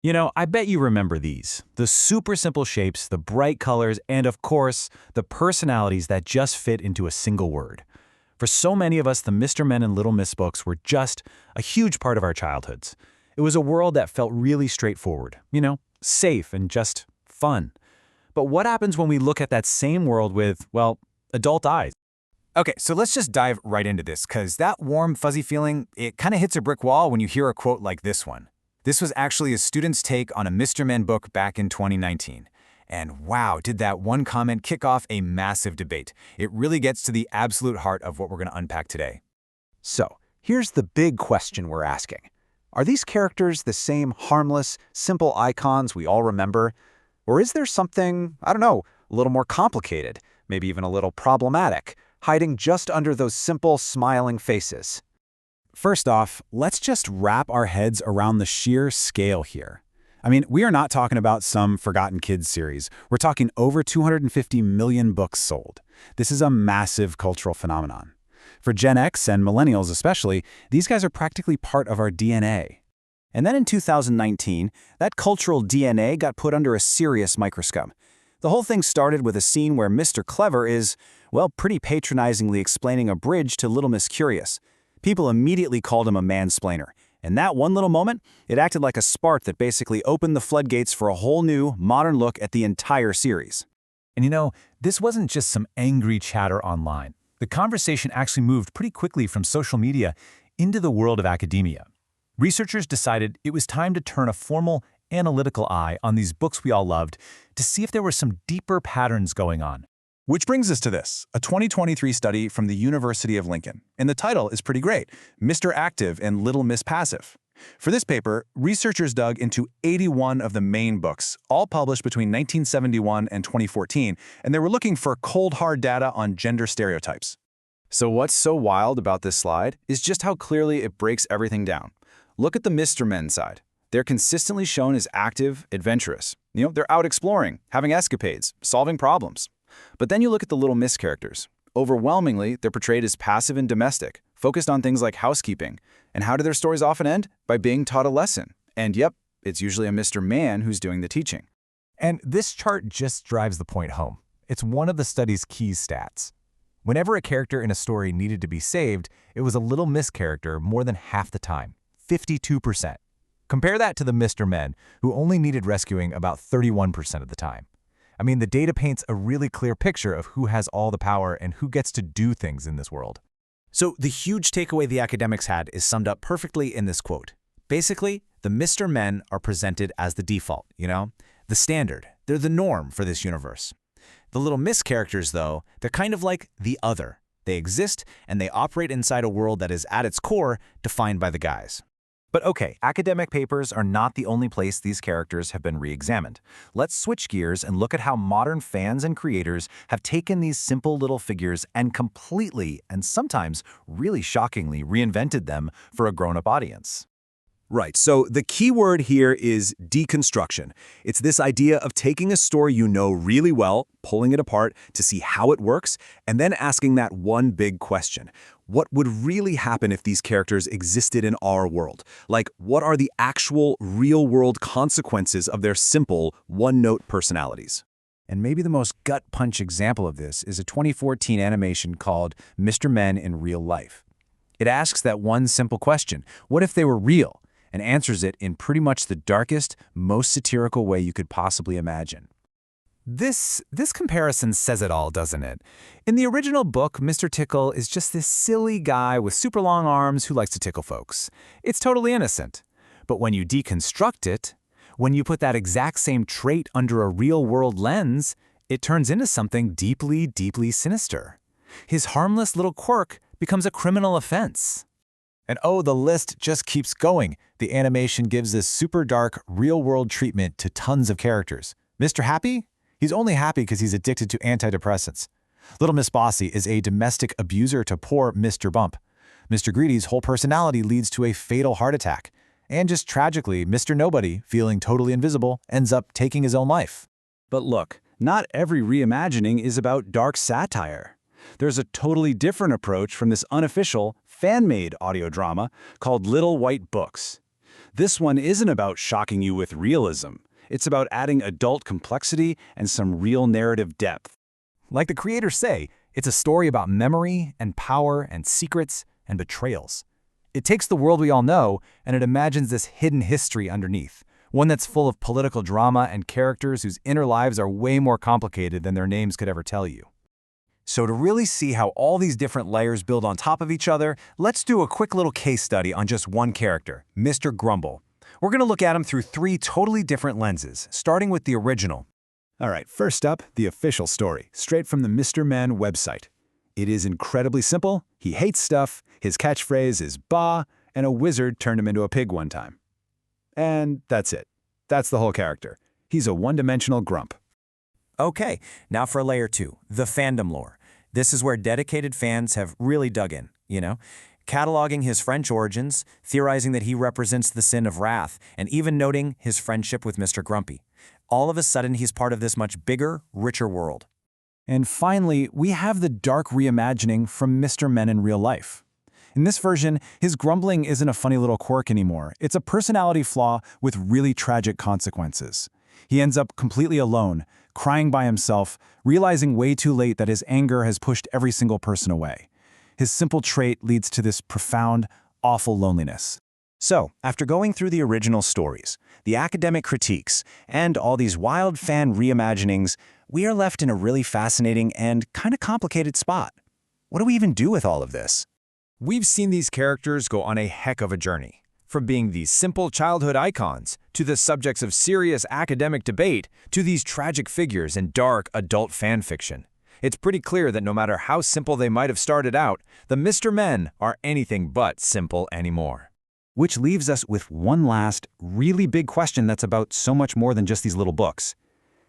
I bet you remember these. The super simple shapes, the bright colors, and of course, the personalities that just fit into a single word. For so many of us, the Mr. Men and Little Miss books were just a huge part of our childhoods. It was a world that felt really straightforward, safe and just fun. But what happens when we look at that same world with, well, adult eyes? Okay, so let's just dive right into this, because that warm, fuzzy feeling, it kind of hits a brick wall when you hear a quote like this one. This was actually a student's take on a Mr. Men book back in 2019. And wow, did that one comment kick off a massive debate. It really gets to the absolute heart of what we're going to unpack today. So, here's the big question we're asking. Are these characters the same harmless, simple icons we all remember? Or is there something, I don't know, a little more complicated, maybe even a little problematic, hiding just under those simple, smiling faces? First off, let's just wrap our heads around the sheer scale here. I mean, we are not talking about some Forgotten Kids series. We're talking over 250 million books sold. This is a massive cultural phenomenon. For Gen X and millennials especially, these guys are practically part of our DNA. And then in 2019, that cultural DNA got put under a serious microscope. The whole thing started with a scene where Mr. Clever is, well, pretty patronizingly explaining a bridge to Little Miss Curious. People immediately called him a mansplainer. And that one little moment, it acted like a spark that basically opened the floodgates for a whole new, modern look at the entire series. And this wasn't just some angry chatter online. The conversation actually moved pretty quickly from social media into the world of academia. Researchers decided it was time to turn a formal, analytical eye on these books we all loved to see if there were some deeper patterns going on. Which brings us to this, a 2023 study from the University of Lincoln. And the title is pretty great, Mr. Active and Little Miss Passive. For this paper, researchers dug into 81 of the main books, all published between 1971 and 2014, and they were looking for cold, hard data on gender stereotypes. So what's so wild about this slide is just how clearly it breaks everything down. Look at the Mr. Men side. They're consistently shown as active, adventurous. They're out exploring, having escapades, solving problems. But then you look at the Little Miss characters. Overwhelmingly, they're portrayed as passive and domestic, focused on things like housekeeping. And how do their stories often end? By being taught a lesson. And yep, it's usually a Mr. Man who's doing the teaching. And this chart just drives the point home. It's one of the study's key stats. Whenever a character in a story needed to be saved, it was a Little Miss character more than half the time, 52%. Compare that to the Mr. Men, who only needed rescuing about 31% of the time. I mean, the data paints a really clear picture of who has all the power and who gets to do things in this world. So the huge takeaway the academics had is summed up perfectly in this quote. Basically, the Mr. Men are presented as the default, the standard. They're the norm for this universe. The Little Miss characters, though, they're kind of like the other. They exist, and they operate inside a world that is at its core defined by the guys. But okay, academic papers are not the only place these characters have been re-examined. Let's switch gears and look at how modern fans and creators have taken these simple little figures and completely, and sometimes really shockingly, reinvented them for a grown-up audience. Right, so the key word here is deconstruction. It's this idea of taking a story you know really well, pulling it apart to see how it works, and then asking that one big question. What would really happen if these characters existed in our world? Like, what are the actual, real-world consequences of their simple, one-note personalities? And maybe the most gut-punch example of this is a 2014 animation called Mr. Men in Real Life. It asks that one simple question, what if they were real? And answers it in pretty much the darkest, most satirical way you could possibly imagine. This comparison says it all, doesn't it? In the original book, Mr. Tickle is just this silly guy with super long arms who likes to tickle folks. It's totally innocent. But when you deconstruct it, when you put that exact same trait under a real-world lens, it turns into something deeply, deeply sinister. His harmless little quirk becomes a criminal offense. And oh, the list just keeps going. The animation gives this super dark, real-world treatment to tons of characters. Mr. Happy? He's only happy because he's addicted to antidepressants. Little Miss Bossy is a domestic abuser to poor Mr. Bump. Mr. Greedy's whole personality leads to a fatal heart attack. And just tragically, Mr. Nobody, feeling totally invisible, ends up taking his own life. But look, not every reimagining is about dark satire. There's a totally different approach from this unofficial, fan-made audio drama called Little White Books. This one isn't about shocking you with realism. It's about adding adult complexity and some real narrative depth. Like the creators say, it's a story about memory and power and secrets and betrayals. It takes the world we all know and it imagines this hidden history underneath, one that's full of political drama and characters whose inner lives are way more complicated than their names could ever tell you. So to really see how all these different layers build on top of each other, let's do a quick little case study on just one character, Mr. Grumble. We're going to look at him through 3 totally different lenses, starting with the original. All right, first up, the official story, straight from the Mr. Man website. It is incredibly simple. He hates stuff, his catchphrase is bah, and a wizard turned him into a pig one time. And that's it. That's the whole character. He's a one-dimensional grump. Okay, now for layer 2, the fandom lore. This is where dedicated fans have really dug in, cataloging his French origins, theorizing that he represents the sin of wrath, and even noting his friendship with Mr. Grumpy. All of a sudden, he's part of this much bigger, richer world. And finally, we have the dark reimagining from Mr. Men in real life. In this version, his grumbling isn't a funny little quirk anymore. It's a personality flaw with really tragic consequences. He ends up completely alone, crying by himself, realizing way too late that his anger has pushed every single person away. His simple trait leads to this profound, awful loneliness. So, after going through the original stories, the academic critiques, and all these wild fan reimaginings, we are left in a really fascinating and kind of complicated spot. What do we even do with all of this? We've seen these characters go on a heck of a journey. From being these simple childhood icons, to the subjects of serious academic debate, to these tragic figures in dark adult fan fiction. It's pretty clear that no matter how simple they might have started out, the Mr. Men are anything but simple anymore. Which leaves us with one last, really big question that's about so much more than just these little books.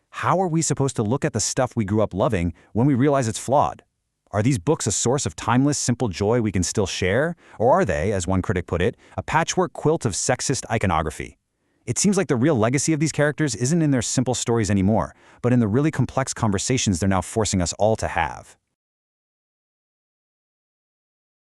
How are we supposed to look at the stuff we grew up loving when we realize it's flawed? Are these books a source of timeless, simple joy we can still share? Or are they, as one critic put it, a patchwork quilt of sexist iconography? It seems like the real legacy of these characters isn't in their simple stories anymore, but in the really complex conversations they're now forcing us all to have.